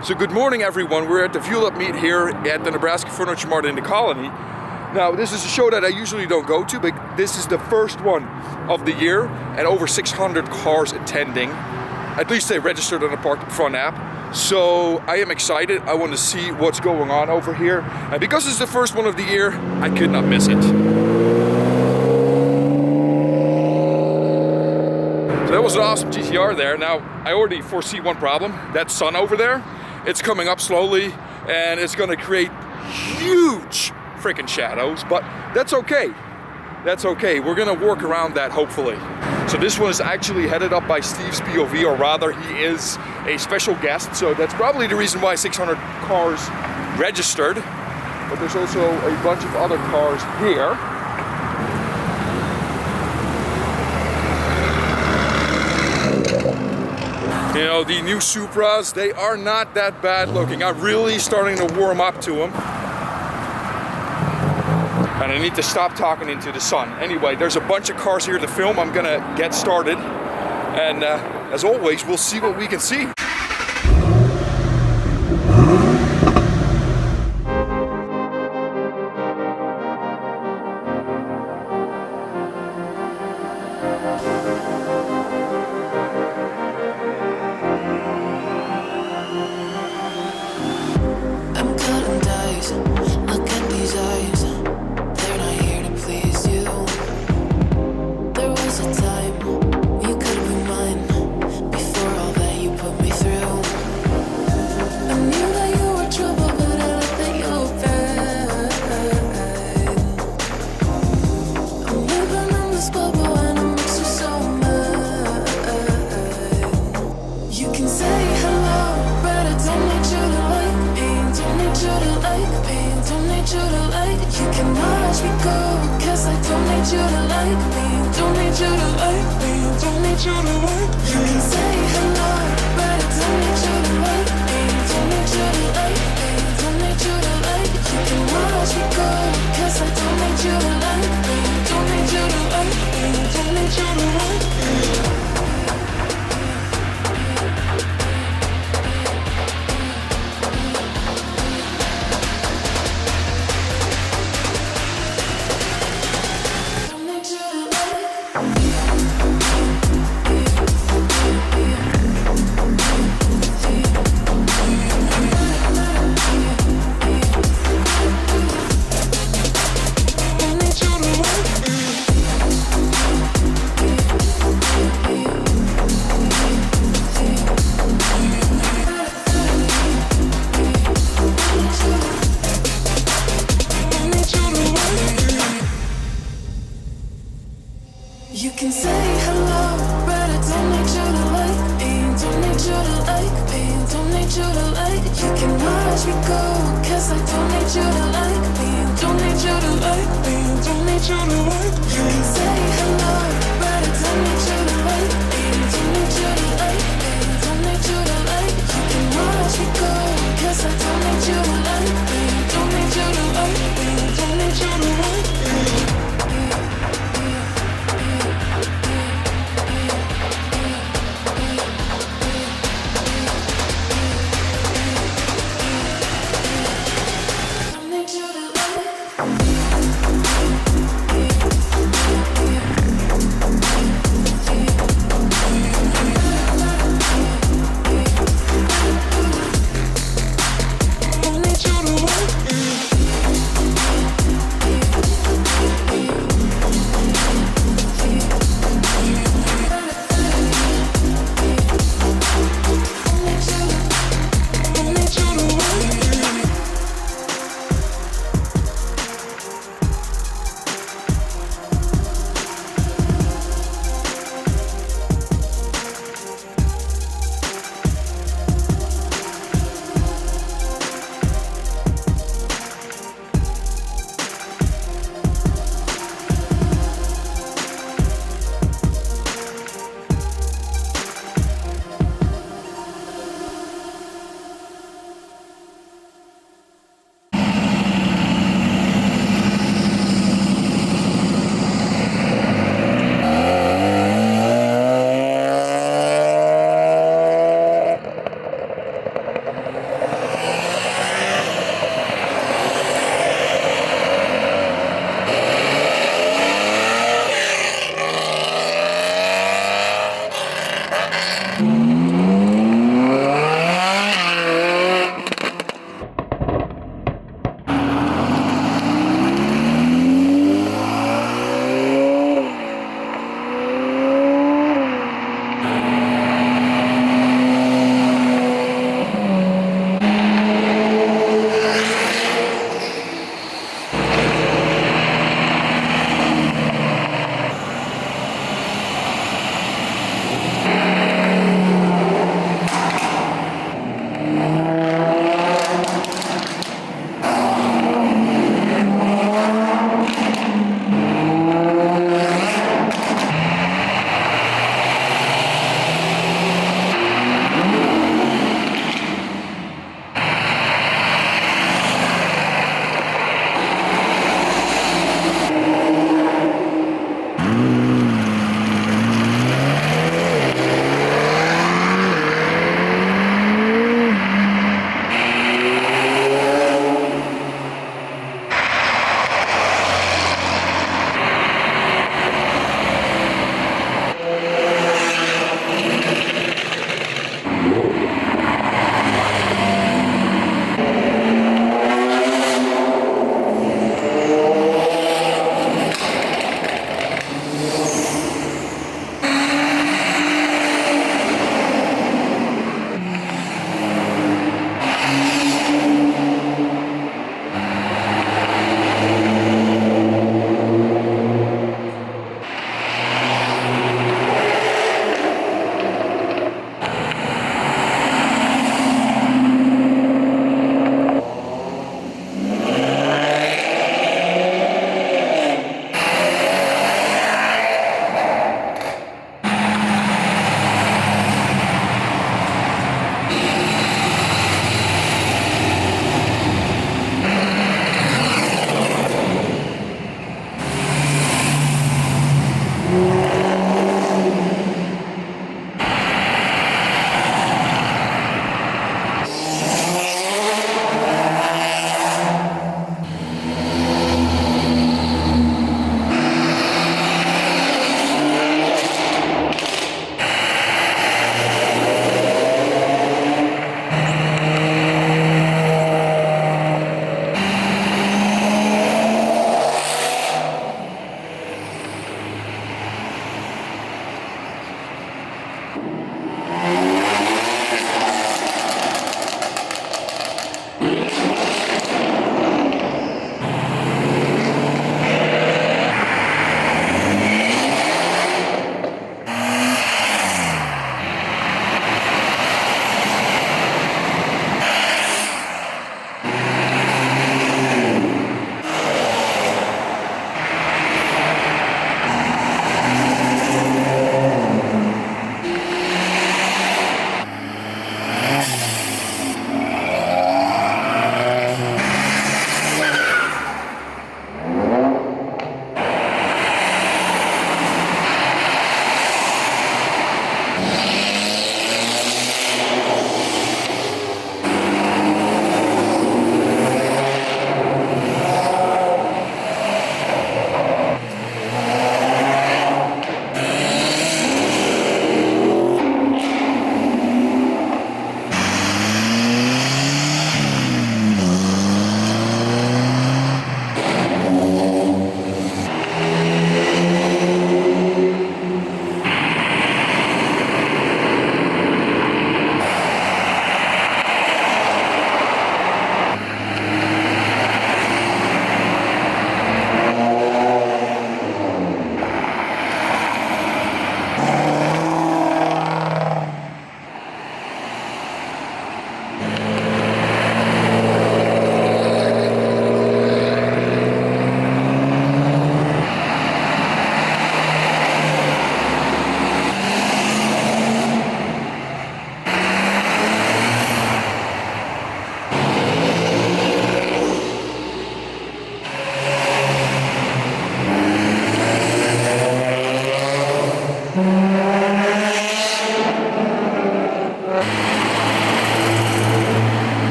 So good morning everyone, we're at the FueledUP meet here at the Nebraska Furniture Mart in the Colony. Now this is a show that I usually don't go to, but this is the first one of the year and over 600 cars attending. At least they registered on the Park Front app. So I am excited, I want to see what's going on over here. And because it's the first one of the year, I could not miss it. So that was an awesome GTR there. Now I already foresee one problem, that sun over there. It's coming up slowly and it's going to create huge freaking shadows, but that's okay. That's okay. We're going to work around that hopefully. So this one is actually headed up by Steve's POV, or rather he is a special guest. So that's probably the reason why 600 cars registered. But there's also a bunch of other cars here. You know, the new Supras, they are not that bad looking. I'm really starting to warm up to them. And I need to stop talking into the sun. Anyway, there's a bunch of cars here to film. I'm gonna get started. And as always, we'll see what we can see. You can say hello, but I don't need you to like me. Don't need you to like me. Don't need you to like. You can watch me go, 'cause I don't need you to like me. Don't need you to like me. Don't need you to like. You can say hello, but I don't need you to like me. Don't need you to like me. Don't need you to like. You can watch me go, 'cause I don't need you to like me. Don't need you to like me. Don't need you to like me.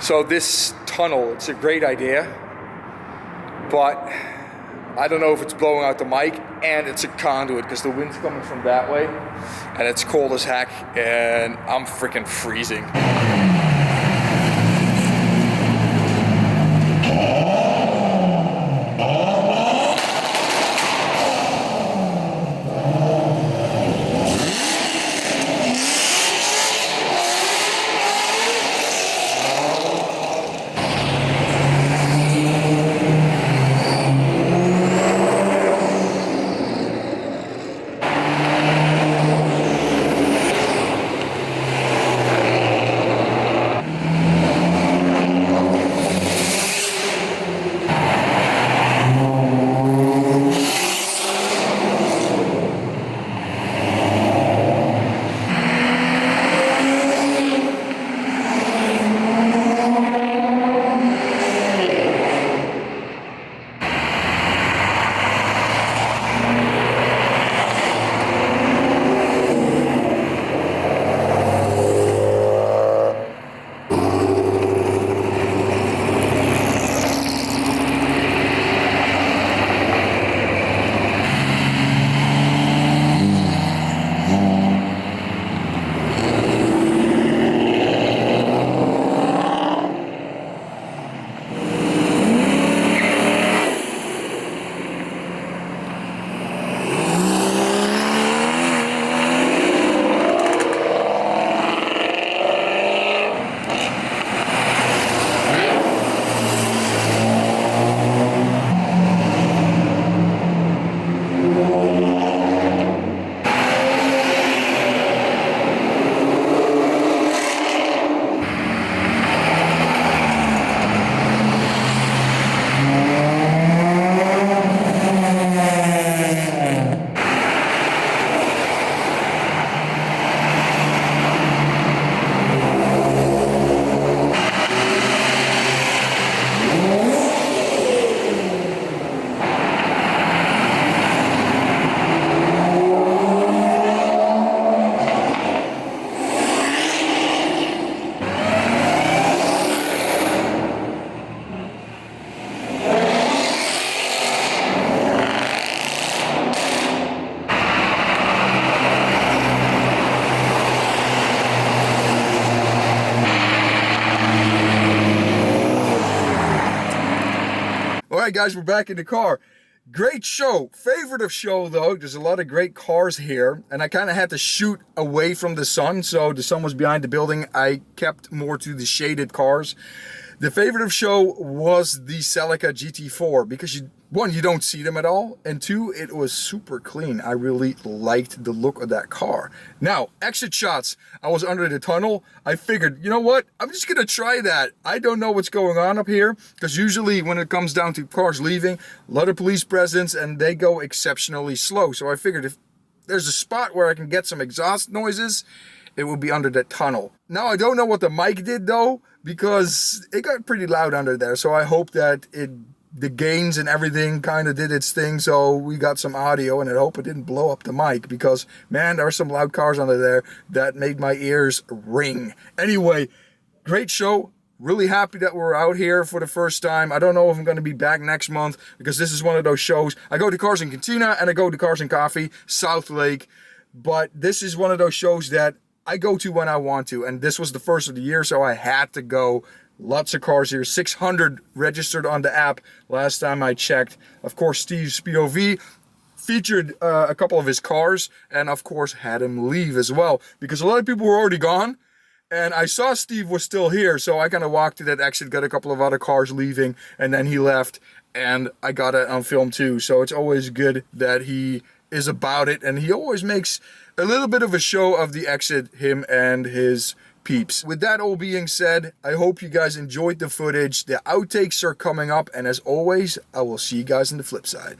So this tunnel, it's a great idea, but I don't know if it's blowing out the mic, and it's a conduit because the wind's coming from that way and it's cold as heck and I'm freaking freezing. Alright guys, we're back in the car. Great show. Favorite of show though. There's a lot of great cars here, and I kind of had to shoot away from the sun, so the sun was behind the building. I kept more to the shaded cars. The favorite of show was the Celica GT4 because one, you don't see them at all, and two, it was super clean. I really liked the look of that car. Now, exit shots. I was under the tunnel. I figured, you know what? I'm just gonna try that. I don't know what's going on up here because usually when it comes down to cars leaving, a lot of police presence and they go exceptionally slow. So I figured if there's a spot where I can get some exhaust noises, it would be under that tunnel. Now, I don't know what the mic did though, because it got pretty loud under there. So I hope that the gains and everything kind of did its thing, so we got some audio, and I hope it didn't blow up the mic because, man, there are some loud cars under there that made my ears ring. Anyway, great show. Really happy that we're out here for the first time. I don't know if I'm going to be back next month because this is one of those shows. I go to Cars and Cantina and I go to Cars and Coffee, South Lake, but this is one of those shows that I go to when I want to, and this was the first of the year, so I had to go. Lots of cars here, 600 registered on the app last time I checked. Of course, Steve's POV featured a couple of his cars, and of course had him leave as well, because a lot of people were already gone, and I saw Steve was still here, so I kind of walked to that exit, got a couple of other cars leaving, and then he left, and I got it on film too. So it's always good that he is about it, and he always makes a little bit of a show of the exit, him and his peeps. With that all being said, I hope you guys enjoyed the footage. The outtakes are coming up, and as always, I will see you guys on the flip side.